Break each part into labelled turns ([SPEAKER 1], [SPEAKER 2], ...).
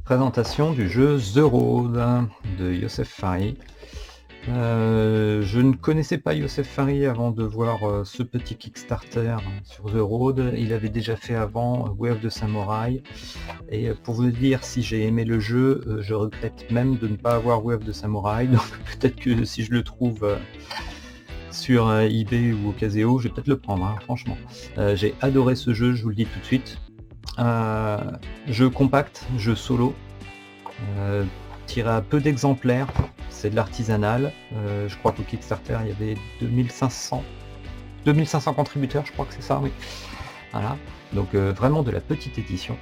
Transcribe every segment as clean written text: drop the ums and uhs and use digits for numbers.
[SPEAKER 1] Présentation du jeu The Road de Youssef Fari. Je ne connaissais pas Youssef Fari avant de voir ce petit Kickstarter sur The Road. Il avait déjà fait avant Way of the Samurai. Et pour vous dire si j'ai aimé le jeu, je regrette même de ne pas avoir Way of the Samurai. Donc peut-être que si je le trouve sur eBay ou Ocaseo, je vais peut-être le prendre, hein, franchement. J'ai adoré ce jeu, je vous le dis tout de suite. Jeu compact, jeu solo, tiré à peu d'exemplaires, c'est de l'artisanal. Je crois qu'au Kickstarter il y avait 2500 contributeurs, je crois que c'est ça, oui. Voilà, donc vraiment de la petite édition.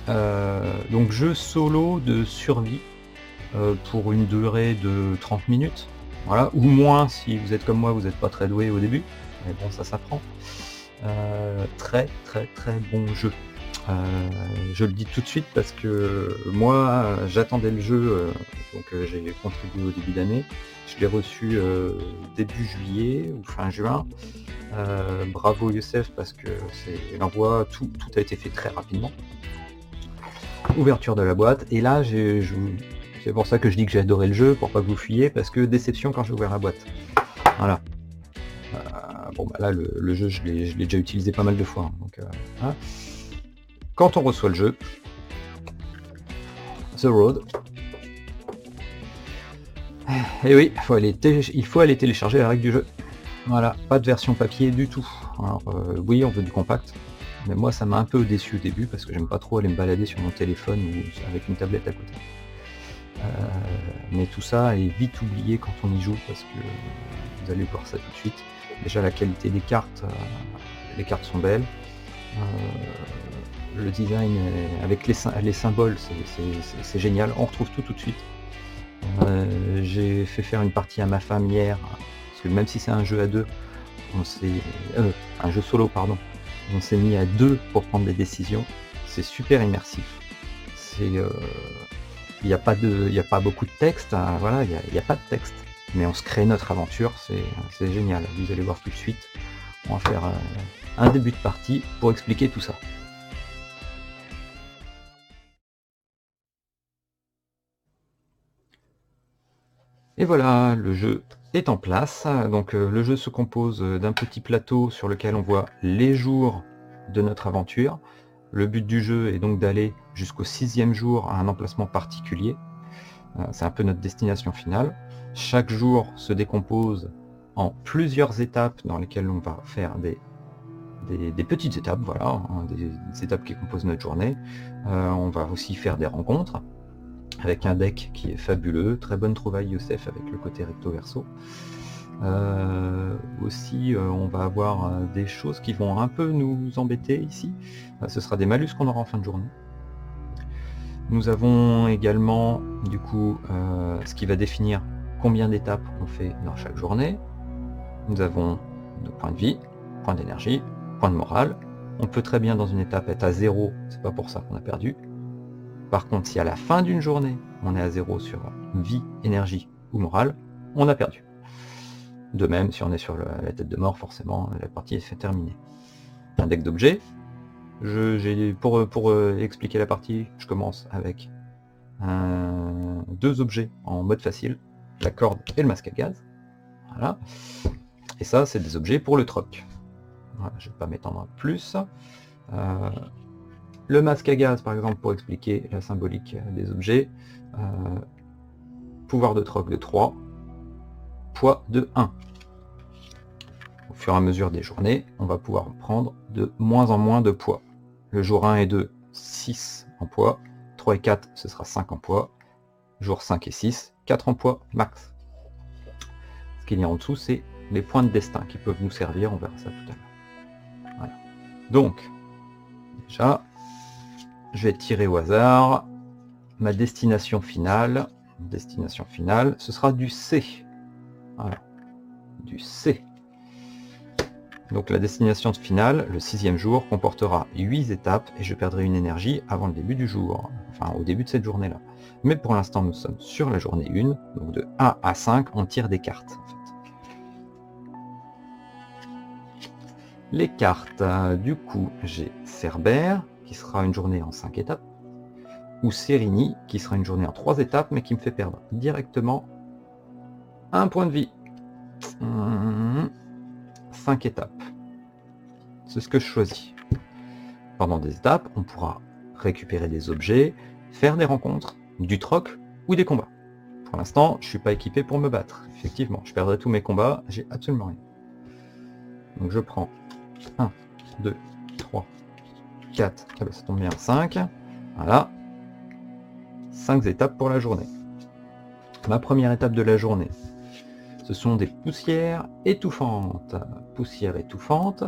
[SPEAKER 1] Donc jeu solo de survie pour une durée de 30 minutes, voilà, ou moins si vous êtes comme moi, vous n'êtes pas très doué au début, mais bon, ça s'apprend. Très bon jeu. Je le dis tout de suite parce que moi j'attendais le jeu, donc j'ai contribué au début d'année, je l'ai reçu début juillet ou fin juin. Bravo Youssef, parce que c'est l'envoi, tout a été fait très rapidement. Ouverture de la boîte, et là c'est pour ça que je dis que j'ai adoré le jeu, pour pas que vous fuyiez, parce que déception quand j'ai ouvert la boîte. Voilà. Bon bah là le jeu je l'ai déjà utilisé pas mal de fois, hein, donc hein. Quand on reçoit le jeu, The Road, et oui, il faut aller télécharger la règle du jeu. Voilà, pas de version papier du tout. Alors oui, on veut du compact, mais moi ça m'a un peu déçu au début parce que j'aime pas trop aller me balader sur mon téléphone ou avec une tablette à côté. Mais tout ça est vite oublié quand on y joue, parce que vous allez voir ça tout de suite. Déjà la qualité des cartes, les cartes sont belles. Le design avec les symboles, c'est génial, on retrouve tout de suite. J'ai fait faire une partie à ma femme hier, parce que même si c'est un jeu à deux, un jeu solo pardon, on s'est mis à deux pour prendre des décisions. C'est super immersif. Il n'y a pas beaucoup de texte, hein, voilà, il n'y a pas de texte, mais on se crée notre aventure, c'est génial. Vous allez voir tout de suite. On va faire un début de partie pour expliquer tout ça. Et voilà, le jeu est en place. Donc le jeu se compose d'un petit plateau sur lequel on voit les jours de notre aventure. Le but du jeu est donc d'aller jusqu'au 6e jour à un emplacement particulier. C'est un peu notre destination finale. Chaque jour se décompose en plusieurs étapes dans lesquelles on va faire des petites étapes, voilà, hein, des étapes qui composent notre journée. On va aussi faire des rencontres avec un deck qui est fabuleux, très bonne trouvaille Youssef avec le côté recto verso. Aussi on va avoir des choses qui vont un peu nous embêter ici. Ce sera des malus qu'on aura en fin de journée. Nous avons également du coup ce qui va définir combien d'étapes on fait dans chaque journée. Nous avons nos points de vie, points d'énergie, points de morale. On peut très bien dans une étape être à 0, c'est pas pour ça qu'on a perdu. Par contre, si à la fin d'une journée, on est à 0 sur vie, énergie ou morale, on a perdu. De même, si on est sur la tête de mort, forcément, la partie est terminée. Un deck d'objets. Pour expliquer la partie, je commence avec deux objets en mode facile, la corde et le masque à gaz. Voilà. Et ça, c'est des objets pour le troc. Voilà, je ne vais pas m'étendre plus. Le masque à gaz, par exemple, pour expliquer la symbolique des objets. Pouvoir de troc de 3, poids de 1. Au fur et à mesure des journées, on va pouvoir prendre de moins en moins de poids. Le jour 1 et 2, 6 en poids. 3 et 4, ce sera 5 en poids. Jour 5 et 6, 4 en poids max. Ce qu'il y a en dessous, c'est les points de destin qui peuvent nous servir, on verra ça tout à l'heure. Voilà. Donc, déjà, je vais tirer au hasard. Ma destination finale, ce sera du C. Voilà, du C. Donc la destination finale, le 6e jour, comportera 8 étapes et je perdrai une énergie avant le début du jour, enfin au début de cette journée-là. Mais pour l'instant, nous sommes sur la journée 1, donc de 1 à 5, on tire des cartes. En fait. Les cartes, du coup, j'ai Cerbère, qui sera une journée en 5 étapes, ou Sérini, qui sera une journée en 3 étapes, mais qui me fait perdre directement un point de vie. 5 étapes. C'est ce que je choisis. Pendant des étapes, on pourra récupérer des objets, faire des rencontres, du troc ou des combats. Pour l'instant, je ne suis pas équipé pour me battre. Effectivement, je perdrai tous mes combats, j'ai absolument rien. Donc je prends 1, 2, 3, 4, ah ben ça tombe bien, 5. Voilà. 5 étapes pour la journée. Ma première étape de la journée, ce sont des poussières étouffantes. Poussières étouffantes.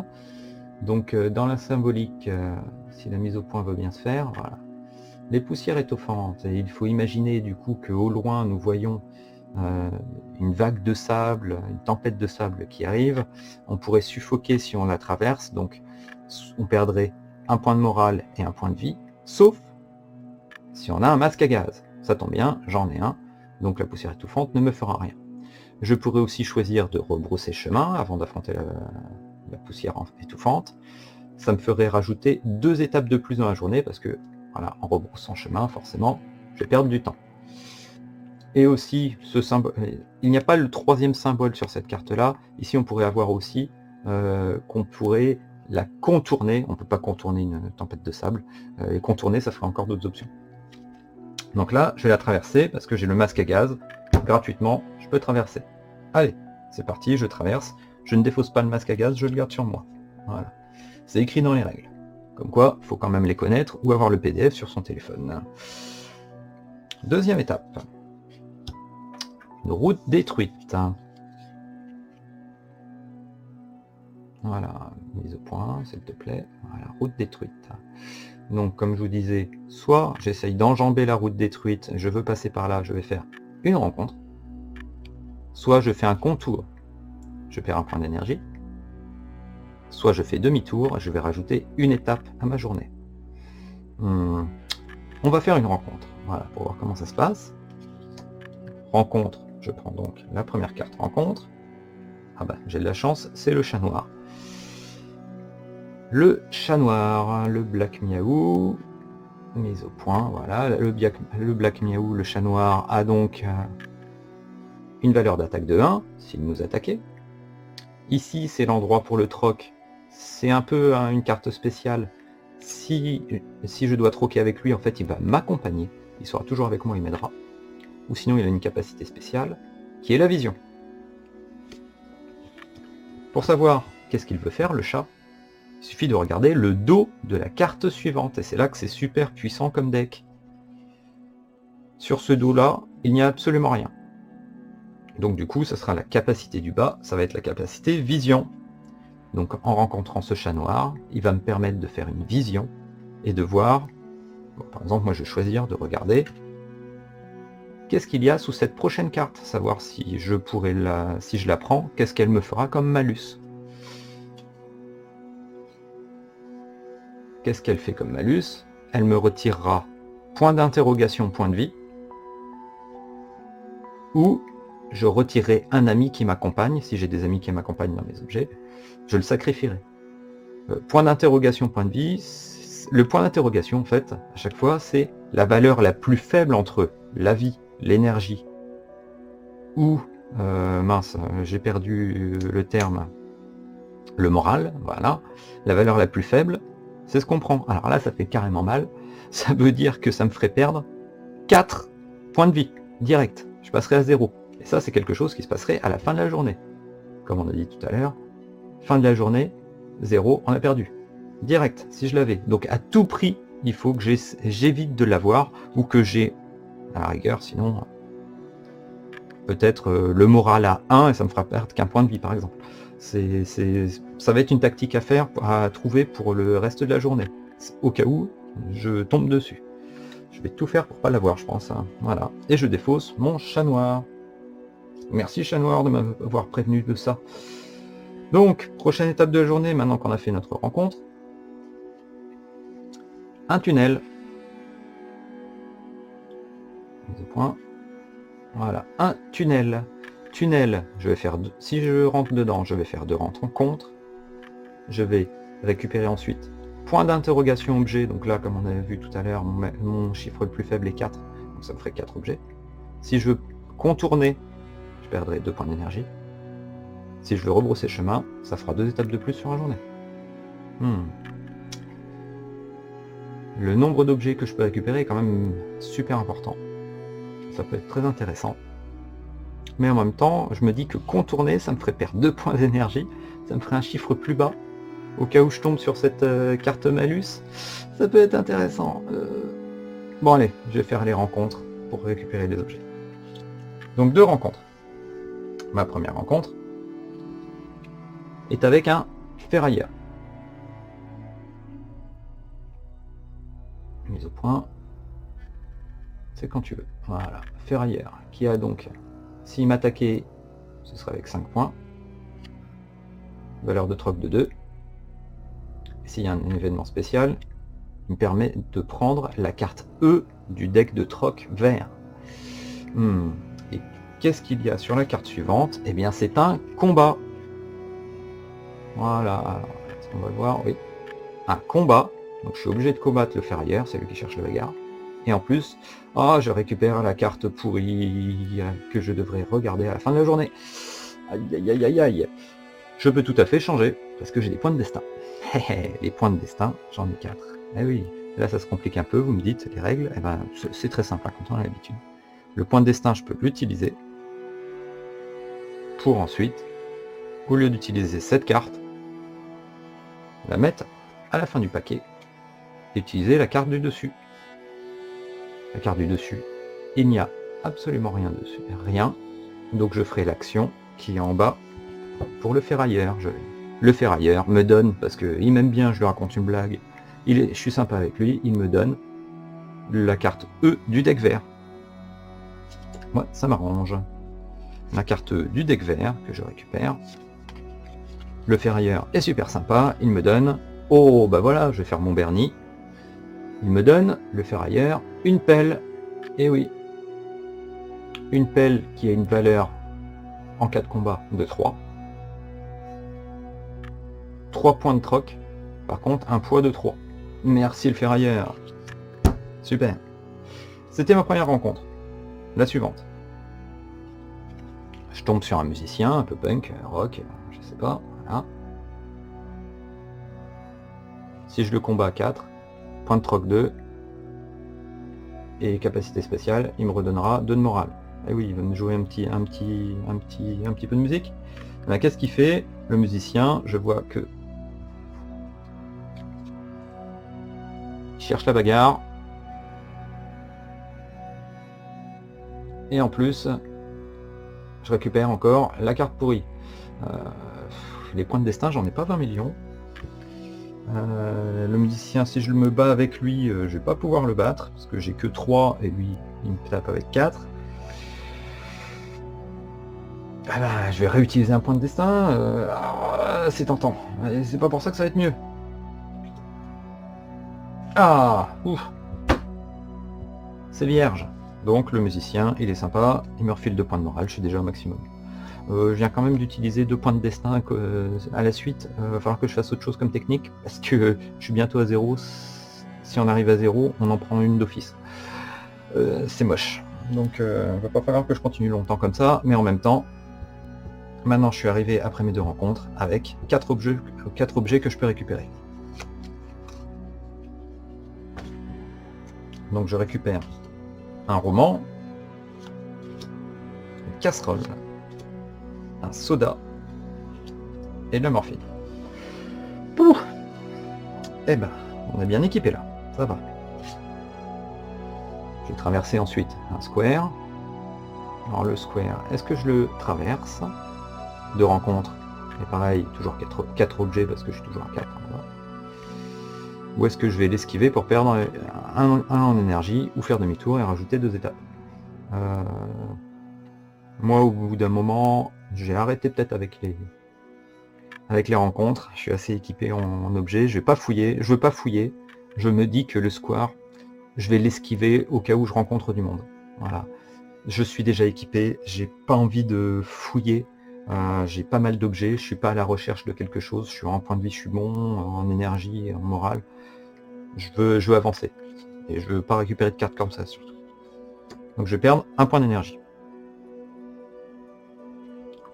[SPEAKER 1] Donc dans la symbolique, si la mise au point veut bien se faire, voilà. Les poussières étouffantes, et il faut imaginer du coup qu'au loin nous voyons une vague de sable, une tempête de sable qui arrive, on pourrait suffoquer si on la traverse, donc on perdrait un point de morale et un point de vie, sauf si on a un masque à gaz. Ça tombe bien, j'en ai un, donc la poussière étouffante ne me fera rien. Je pourrais aussi choisir de rebrousser chemin avant d'affronter la poussière étouffante. Ça me ferait rajouter 2 étapes de plus dans la journée, parce que voilà, en rebroussant chemin, forcément, je vais perdre du temps. Et aussi, ce symbole, il n'y a pas le 3e symbole sur cette carte-là. Ici, on pourrait avoir aussi qu'on pourrait la contourner. On ne peut pas contourner une tempête de sable. Et contourner, ça ferait encore d'autres options. Donc là, je vais la traverser parce que j'ai le masque à gaz. Gratuitement, je peux traverser. Allez, c'est parti, je traverse. Je ne défausse pas le masque à gaz, je le garde sur moi. Voilà. C'est écrit dans les règles. Comme quoi, il faut quand même les connaître ou avoir le PDF sur son téléphone. Deuxième étape. Une route détruite. Voilà, mise au point, s'il te plaît. Voilà, route détruite. Donc, comme je vous disais, soit j'essaye d'enjamber la route détruite, je veux passer par là, je vais faire une rencontre. Soit je fais un contour, je perds un point d'énergie. Soit je fais demi-tour, je vais rajouter une étape à ma journée. On va faire une rencontre, voilà, pour voir comment ça se passe. Rencontre, je prends donc la première carte rencontre. Ah bah, j'ai de la chance, c'est le chat noir. Le chat noir, le Black Miaou, mise au point, voilà, le Black Miaou, le chat noir, a donc une valeur d'attaque de 1, s'il nous attaquait. Ici, c'est l'endroit pour le troc, c'est un peu une carte spéciale. Si je dois troquer avec lui, en fait, il va m'accompagner, il sera toujours avec moi, il m'aidera. Ou sinon, il a une capacité spéciale, qui est la vision. Pour savoir qu'est-ce qu'il veut faire, le chat, il suffit de regarder le dos de la carte suivante, et c'est là que c'est super puissant comme deck. Sur ce dos-là, il n'y a absolument rien. Donc du coup, ça sera la capacité du bas, ça va être la capacité vision. Donc en rencontrant ce chat noir, il va me permettre de faire une vision, et de voir, bon, par exemple, moi je vais choisir de regarder qu'est-ce qu'il y a sous cette prochaine carte, savoir si je pourrais si je la prends, qu'est-ce qu'elle me fera comme malus. Qu'est-ce qu'elle fait comme malus? Elle me retirera point d'interrogation, point de vie, ou je retirerai un ami qui m'accompagne, si j'ai des amis qui m'accompagnent dans mes objets, je le sacrifierai. Point d'interrogation, point de vie, le point d'interrogation, en fait, à chaque fois, c'est la valeur la plus faible entre la vie, l'énergie, ou, mince, j'ai perdu le terme, le moral, voilà, la valeur la plus faible, c'est ce qu'on prend. Alors là, ça fait carrément mal. Ça veut dire que ça me ferait perdre 4 points de vie, direct. Je passerai à 0. Et ça, c'est quelque chose qui se passerait à la fin de la journée. Comme on a dit tout à l'heure, fin de la journée, 0, on a perdu. Direct, si je l'avais. Donc à tout prix, il faut que j'évite de l'avoir, ou que j'ai, à la rigueur, sinon, peut-être le moral à 1, et ça me fera perdre qu'un point de vie, par exemple. Ça va être une tactique à faire, à trouver pour le reste de la journée, au cas où je tombe dessus. Je vais tout faire pour pas l'avoir, je pense. Hein. Voilà. Et je défausse mon chat noir. Merci chat noir de m'avoir prévenu de ça. Donc, prochaine étape de la journée, maintenant qu'on a fait notre rencontre. Un tunnel. Mise au point. Voilà, un tunnel. Tunnel, je vais faire si je rentre dedans, je vais faire 2 rencontres. Je vais récupérer ensuite point d'interrogation objet. Donc là, comme on avait vu tout à l'heure, mon chiffre le plus faible est 4. Donc ça me ferait 4 objets. Si je veux contourner, je perdrai 2 points d'énergie. Si je veux rebrousser chemin, ça fera 2 étapes de plus sur la journée. Le nombre d'objets que je peux récupérer est quand même super important. Ça peut être très intéressant. Mais en même temps, je me dis que contourner, ça me ferait perdre 2 points d'énergie. Ça me ferait un chiffre plus bas. Au cas où je tombe sur cette carte malus, ça peut être intéressant. Bon allez, je vais faire les rencontres pour récupérer les objets. Donc 2 rencontres. Ma première rencontre est avec un ferrailleur. Mise au point. C'est quand tu veux. Voilà, ferrailleur, qui a donc, s'il m'attaquait, ce serait avec 5 points. Valeur de troc de 2. Et s'il y a un événement spécial, il me permet de prendre la carte E du deck de troc vert. Et qu'est-ce qu'il y a sur la carte suivante? Eh bien, c'est un combat. Voilà, est-ce qu'on va le voir? Oui. Un combat. Donc je suis obligé de combattre le ferrailleur, c'est lui qui cherche la bagarre. Et en plus, je récupère la carte pourrie que je devrais regarder à la fin de la journée. Aïe aïe aïe aïe aïe. Je peux tout à fait changer, parce que j'ai des points de destin. Les points de destin, j'en ai 4. Eh oui, là ça se complique un peu, vous me dites, les règles, eh ben, c'est très simple, quand on a l'habitude. Le point de destin, je peux l'utiliser pour ensuite, au lieu d'utiliser cette carte, la mettre à la fin du paquet et utiliser la carte du dessus. La carte du dessus, il n'y a absolument rien dessus, rien. Donc je ferai l'action qui est en bas pour le ferrailleur. Le ferrailleur me donne, parce qu'il m'aime bien, je lui raconte une blague, je suis sympa avec lui, il me donne la carte E du deck vert. Moi, ça m'arrange. La carte E du deck vert que je récupère. Le ferrailleur est super sympa, il me donne, oh bah voilà, je vais faire mon Bernie. Il me donne, le ferrailleur, une pelle. Et oui, une pelle qui a une valeur en cas de combat de 3. 3 points de troc. Par contre, un poids de 3. Merci le ferrailleur. Super. C'était ma première rencontre. La suivante. Je tombe sur un musicien, un peu punk, rock, je sais pas. Voilà. Si je le combats à 4, point de troc 2, et capacité spéciale, il me redonnera 2 de morale. Et oui, il va me jouer un petit peu de musique. Qu'est-ce qu'il fait? Le musicien, je vois que il cherche la bagarre. Et en plus, je récupère encore la carte pourrie. Les points de destin, j'en ai pas 20 millions. Le musicien, si je me bats avec lui, je vais pas pouvoir le battre, parce que j'ai que 3, et lui, il me tape avec 4. Ah bah, je vais réutiliser un point de destin, c'est tentant. C'est pas pour ça que ça va être mieux. Ah, ouf. C'est vierge. Donc le musicien, il est sympa, il me refile 2 points de morale, je suis déjà au maximum. Je viens quand même d'utiliser 2 points de destin à la suite. Va falloir que je fasse autre chose comme technique, parce que je suis bientôt à 0. Si on arrive à 0, on en prend une d'office. C'est moche. Donc va pas falloir que je continue longtemps comme ça, mais en même temps, maintenant je suis arrivé après mes 2 rencontres avec 4 objets que je peux récupérer. Donc je récupère un roman, une casserole, un soda et de la morphine. Pouh. Eh ben, on est bien équipé là, ça va. Je vais traverser ensuite un square. Alors le square, est-ce que je le traverse? 2 rencontres, et pareil, toujours 4 objets parce que je suis toujours à 4. Ou est-ce que je vais l'esquiver pour perdre un en énergie, ou faire demi-tour et rajouter 2 étapes? Moi, au bout d'un moment, j'ai arrêté peut-être avec avec les rencontres. Je suis assez équipé en objets. Je veux pas fouiller. Je me dis que le square, je vais l'esquiver au cas où je rencontre du monde. Voilà. Je suis déjà équipé. J'ai pas envie de fouiller. J'ai pas mal d'objets. Je suis pas à la recherche de quelque chose. Je suis en point de vie, je suis bon, en énergie, en morale. Je veux avancer. Et je veux pas récupérer de cartes comme ça, surtout. Donc je vais perdre un point d'énergie.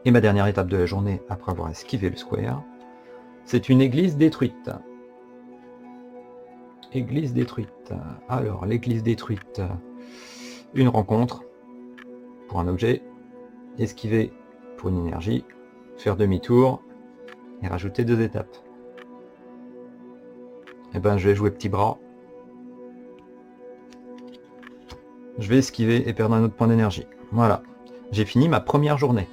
[SPEAKER 1] Et ma dernière étape de la journée, après avoir esquivé le square, c'est une église détruite. Église détruite. Alors, l'église détruite, une rencontre pour un objet, esquiver pour une énergie, faire demi-tour et rajouter 2 étapes. Et ben, je vais jouer petit bras. Je vais esquiver et perdre un autre point d'énergie. Voilà. J'ai fini ma première journée.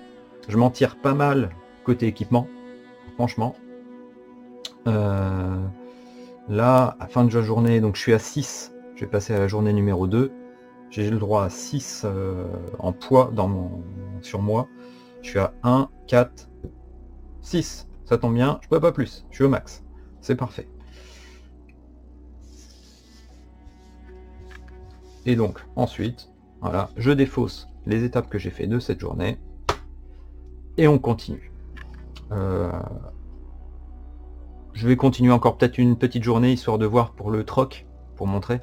[SPEAKER 1] Je m'en tire pas mal côté équipement, franchement. Là, à fin de la journée, donc je suis à 6. Je vais passer à la journée numéro 2. J'ai le droit à 6 en poids sur moi. Je suis à 1, 4, 6. Ça tombe bien, je peux pas plus. Je suis au max. C'est parfait. Et donc, ensuite, voilà, je défausse les étapes que j'ai fait de cette journée. Et on continue. Je vais continuer encore peut-être une petite journée, histoire de voir pour le troc, pour montrer.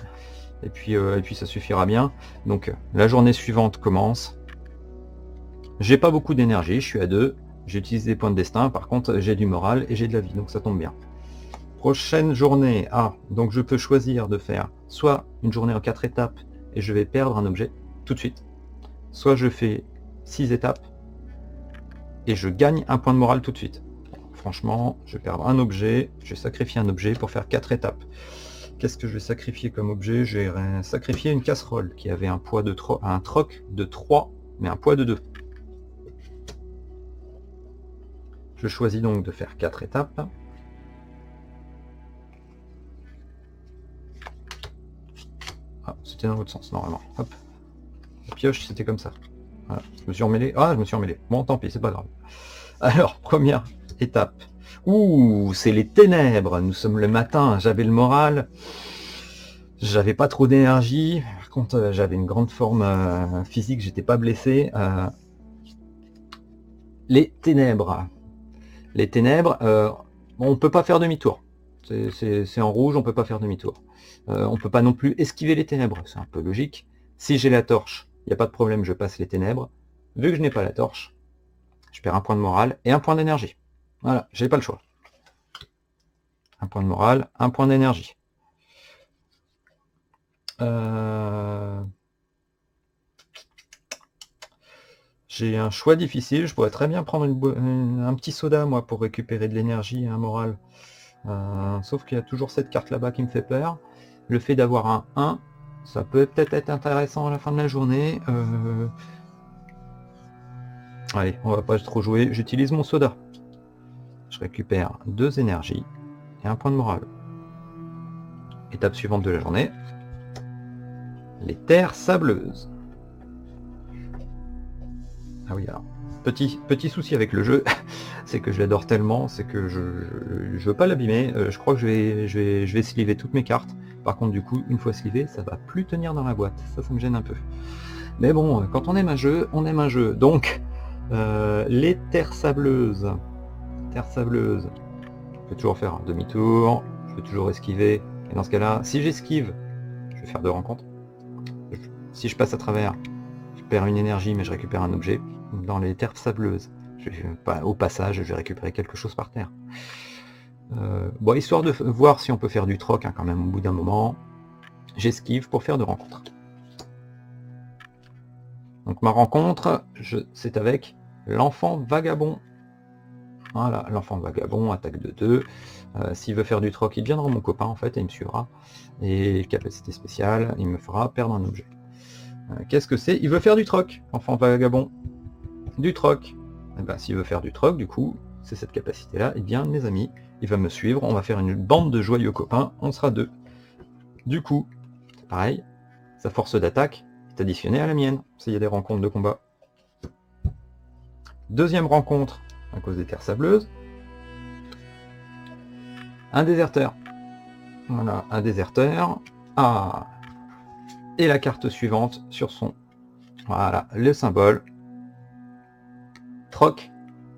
[SPEAKER 1] Et puis ça suffira bien. Donc la journée suivante commence. J'ai pas beaucoup d'énergie, je suis à 2. J'utilise des points de destin, par contre j'ai du moral et j'ai de la vie, donc ça tombe bien. Prochaine journée, donc je peux choisir de faire soit une journée en 4 étapes et je vais perdre un objet tout de suite, soit je fais 6 étapes et je gagne un point de morale tout de suite. Franchement, je vais perdre un objet, je vais sacrifier un objet pour faire 4 étapes. Qu'est-ce que je vais sacrifier comme objet? Je vais sacrifier une casserole qui avait un poids de un troc de 3, mais un poids de 2. Je choisis donc de faire 4 étapes. C'était dans l'autre sens normalement. Hop. La pioche, c'était comme ça. Voilà. Je me suis emmêlé. Je me suis emmêlé. Bon, tant pis, c'est pas grave. Alors, première étape. C'est les ténèbres. Nous sommes le matin, j'avais le moral. J'avais pas trop d'énergie. Par contre, j'avais une grande forme physique, j'étais pas blessé. Les ténèbres. Les ténèbres, on peut pas faire demi-tour. C'est en rouge, on peut pas faire demi-tour. On peut pas non plus esquiver les ténèbres, c'est un peu logique. Si j'ai la torche, il n'y a pas de problème, je passe les ténèbres. Vu que je n'ai pas la torche, je perds un point de morale et un point d'énergie. Voilà, j'ai pas le choix. Un point de morale, un point d'énergie. J'ai un choix difficile, je pourrais très bien prendre un petit soda, moi, pour récupérer de l'énergie et un moral. Sauf qu'il y a toujours cette carte là-bas qui me fait peur. Le fait d'avoir un 1, ça peut peut-être être intéressant à la fin de la journée. Allez, on va pas trop jouer. J'utilise mon soda. Je récupère 2 énergies et un point de morale. Étape suivante de la journée. Les terres sableuses. Ah oui, alors, petit souci avec le jeu, c'est que je l'adore tellement, c'est que je veux pas l'abîmer. Je crois que je vais sliver toutes mes cartes. Par contre, du coup, une fois slivé, ça va plus tenir dans la boîte. Ça me gêne un peu. Mais bon, quand on aime un jeu, on aime un jeu. Donc, les terres sableuses. Terres sableuses. Je peux toujours faire un demi-tour, je peux toujours esquiver. Et dans ce cas-là, si j'esquive, je vais faire 2 rencontres. Si je passe à travers, je perds une énergie, mais je récupère un objet. Dans les terres sableuses, au passage, je vais récupérer quelque chose par terre. Bon, histoire de voir si on peut faire du troc, quand même, au bout d'un moment, j'esquive pour faire 2 rencontres. Donc ma rencontre, c'est avec l'enfant vagabond. Voilà, l'enfant vagabond, attaque de 2. S'il veut faire du troc, il deviendra mon copain, en fait, et il me suivra. Et capacité spéciale, il me fera perdre un objet. Qu'est-ce que c'est? Il veut faire du troc, enfant vagabond. Du troc. Et ben, s'il veut faire du troc, du coup, c'est cette capacité-là, et bien, mes amis, il va me suivre, on va faire une bande de joyeux copains, on sera 2. Du coup, c'est pareil, sa force d'attaque est additionnée à la mienne, s'il y a des rencontres de combat. Deuxième rencontre, à cause des terres sableuses. un déserteur. Voilà, un déserteur. Ah. Et la carte suivante sur son... Voilà, le symbole. Troc.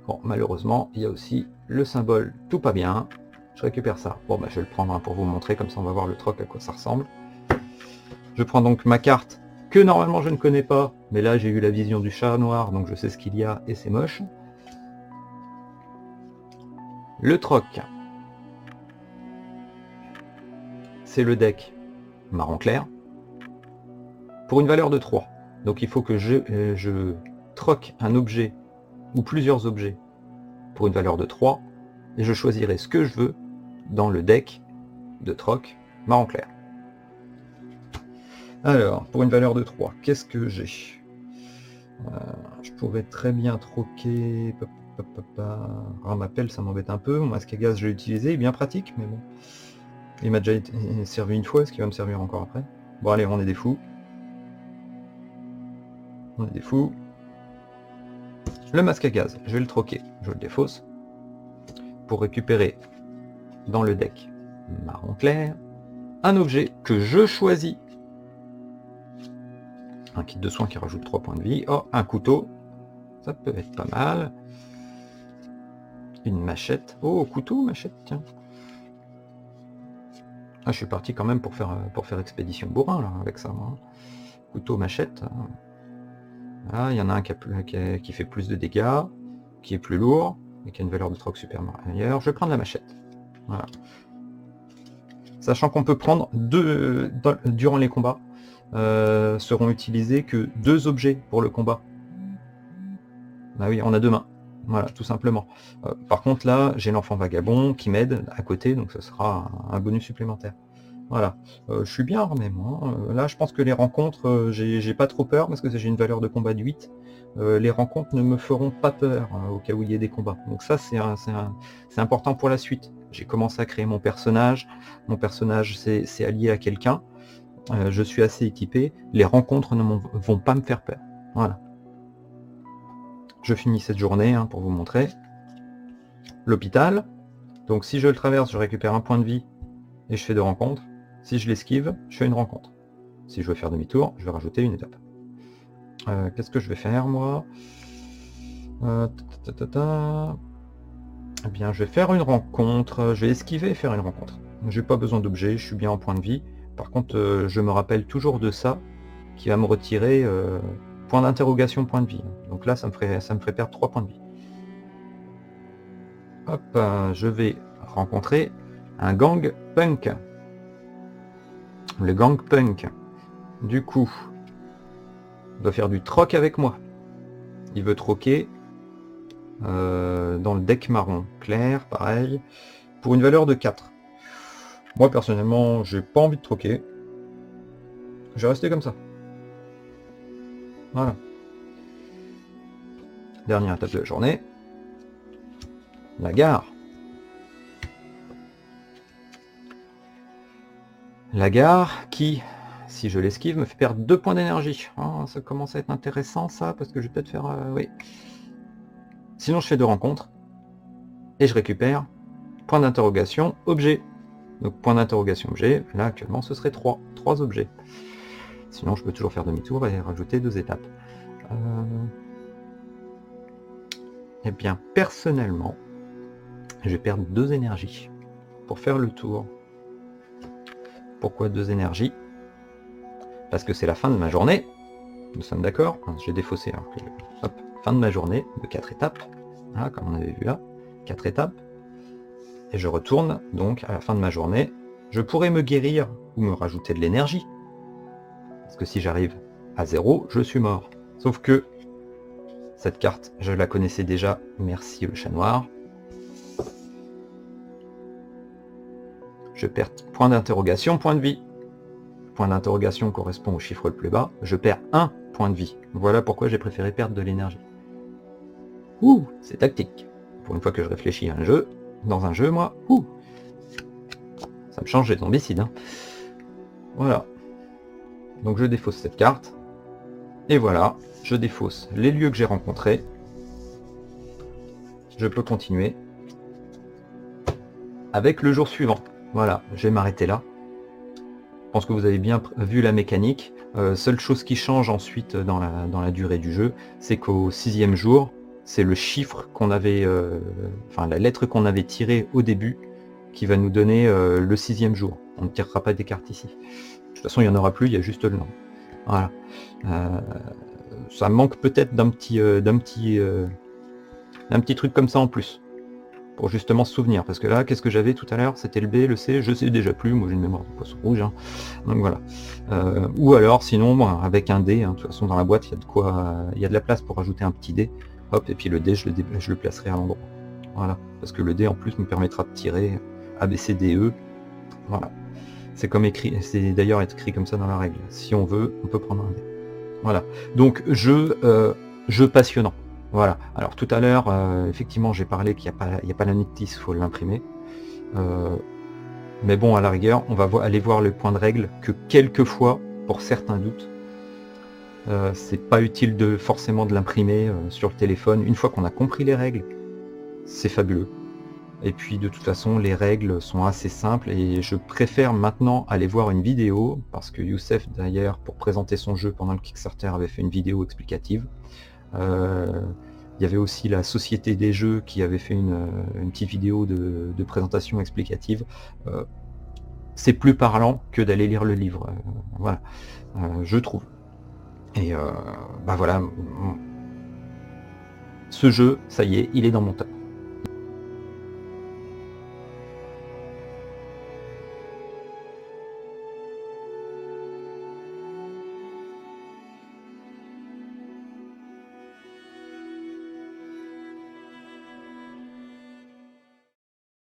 [SPEAKER 1] Bon, malheureusement, il y a aussi le symbole tout pas bien. Je récupère ça. Bon, bah, je vais le prendre pour vous montrer, comme ça on va voir le troc à quoi ça ressemble. Je prends donc ma carte, que normalement je ne connais pas, mais là j'ai eu la vision du chat noir, donc je sais ce qu'il y a, et c'est moche. Le troc. C'est le deck marron clair, pour une valeur de 3. Donc il faut que je troque un objet, ou plusieurs objets, pour une valeur de 3, et je choisirai ce que je veux dans le deck de troc marron clair. Alors, pour une valeur de 3, qu'est-ce que j'ai? Je pourrais très bien troquer... Ramapel, ça m'embête un peu. Mon masque à gaz, je l'ai utilisé, il est bien pratique, mais bon. Il m'a déjà servi une fois, est-ce qu'il va me servir encore après? Bon allez, on est des fous. On est des fous. Le masque à gaz, je vais le troquer, je le défausse, pour récupérer dans le deck marron clair un objet que je choisis. Un kit de soins qui rajoute 3 points de vie. Oh, un couteau, ça peut être pas mal. Une machette. Oh, couteau, machette, tiens. Ah, je suis parti quand même pour faire expédition bourrin là, avec ça. Hein. Couteau, machette. Ah, il y en a un qui fait plus de dégâts, qui est plus lourd, et qui a une valeur de troc supérieure. Je vais prendre la machette. Voilà. Sachant qu'on peut prendre durant les combats, seront utilisés que 2 objets pour le combat. Ah oui, on a 2 mains. Voilà, tout simplement. Par contre là, j'ai l'enfant vagabond qui m'aide à côté, donc ce sera un bonus supplémentaire. Voilà. Je suis bien armé moi. Là, je pense que les rencontres, j'ai pas trop peur parce que j'ai une valeur de combat de 8. Les rencontres ne me feront pas peur au cas où il y ait des combats. Donc ça, c'est important pour la suite. J'ai commencé à créer mon personnage. Mon personnage c'est allié à quelqu'un. Je suis assez équipé. Les rencontres ne vont pas me faire peur. Voilà. Je finis cette journée pour vous montrer. L'hôpital. Donc si je le traverse, je récupère un point de vie et je fais 2 rencontres. Si je l'esquive, je fais une rencontre. Si je veux faire demi-tour, je vais rajouter une étape. Qu'est-ce que je vais faire moi? Eh bien, je vais faire une rencontre. Je vais esquiver et faire une rencontre. J'ai pas besoin d'objet, je suis bien en point de vie. Par contre, je me rappelle toujours de ça, qui va me retirer point d'interrogation, point de vie. Donc là, ça me ferait perdre 3 points de vie. Hop, je vais rencontrer un gang punk. Le gang punk, du coup, doit faire du troc avec moi. Il veut troquer dans le deck marron clair, pareil, pour une valeur de 4. Moi, personnellement, j'ai pas envie de troquer. Je vais rester comme ça. Voilà. Dernière étape de la journée. La gare. La gare qui, si je l'esquive, me fait perdre 2 points d'énergie. Oh, ça commence à être intéressant ça, parce que je vais peut-être faire... oui. Sinon je fais 2 rencontres. Et je récupère point d'interrogation, objet. Donc point d'interrogation, objet. Là actuellement ce serait 3 objets. Sinon je peux toujours faire demi-tour et rajouter 2 étapes. Eh bien personnellement, je vais perdre 2 énergies pour faire le tour. Pourquoi 2 énergies? Parce que c'est la fin de ma journée. Nous sommes d'accord? J'ai défaussé. Alors que hop, fin de ma journée de 4 étapes. Voilà, comme on avait vu là. 4 étapes. Et je retourne donc à la fin de ma journée. Je pourrais me guérir ou me rajouter de l'énergie. Parce que si j'arrive à 0, je suis mort. Sauf que cette carte, je la connaissais déjà. Merci le chat noir. Je perds point d'interrogation, point de vie. Point d'interrogation correspond au chiffre le plus bas. Je perds 1 point de vie. Voilà pourquoi j'ai préféré perdre de l'énergie. Ouh, c'est tactique. Pour une fois que je réfléchis à un jeu, dans un jeu, moi, ouh, ça me change les zombicides. Voilà. Donc je défausse cette carte. Et voilà, je défausse les lieux que j'ai rencontrés. Je peux continuer avec le jour suivant. Voilà, je vais m'arrêter là. Je pense que vous avez bien vu la mécanique. Seule chose qui change ensuite dans la durée du jeu, c'est qu'au 6e jour, c'est le chiffre qu'on avait, enfin la lettre qu'on avait tirée au début, qui va nous donner le 6e jour. On ne tirera pas des cartes ici. De toute façon, il n'y en aura plus, il y a juste le nom. Voilà. Ça manque peut-être d'un petit truc comme ça en plus, pour justement se souvenir. Parce que là, qu'est-ce que j'avais tout à l'heure? C'était le B, le C, je sais déjà plus, moi j'ai une mémoire de poisson rouge. Hein. Donc voilà. Ou alors, sinon, bon, avec un D, hein, de toute façon dans la boîte, il y a de quoi, il y a de la place pour rajouter un petit D. Hop, et puis le D, je le placerai à l'endroit. Voilà. Parce que le D en plus me permettra de tirer A, B, C, D, E. Voilà. C'est comme écrit, c'est d'ailleurs écrit comme ça dans la règle. Si on veut, on peut prendre un D. Voilà. Donc jeu passionnant. Voilà. Alors tout à l'heure, effectivement, j'ai parlé qu'il n'y a pas la notice, il faut l'imprimer. Mais bon, à la rigueur, on va aller voir le point de règle que quelquefois, pour certains doutes, c'est pas utile de forcément de l'imprimer sur le téléphone. Une fois qu'on a compris les règles, c'est fabuleux. Et puis de toute façon, les règles sont assez simples et je préfère maintenant aller voir une vidéo, parce que Youssef d'ailleurs, pour présenter son jeu pendant le Kickstarter, avait fait une vidéo explicative. Il y avait aussi la Société des Jeux qui avait fait une petite vidéo de présentation explicative. C'est plus parlant que d'aller lire le livre. Voilà, je trouve. Et bah voilà, ce jeu, ça y est, il est dans mon top.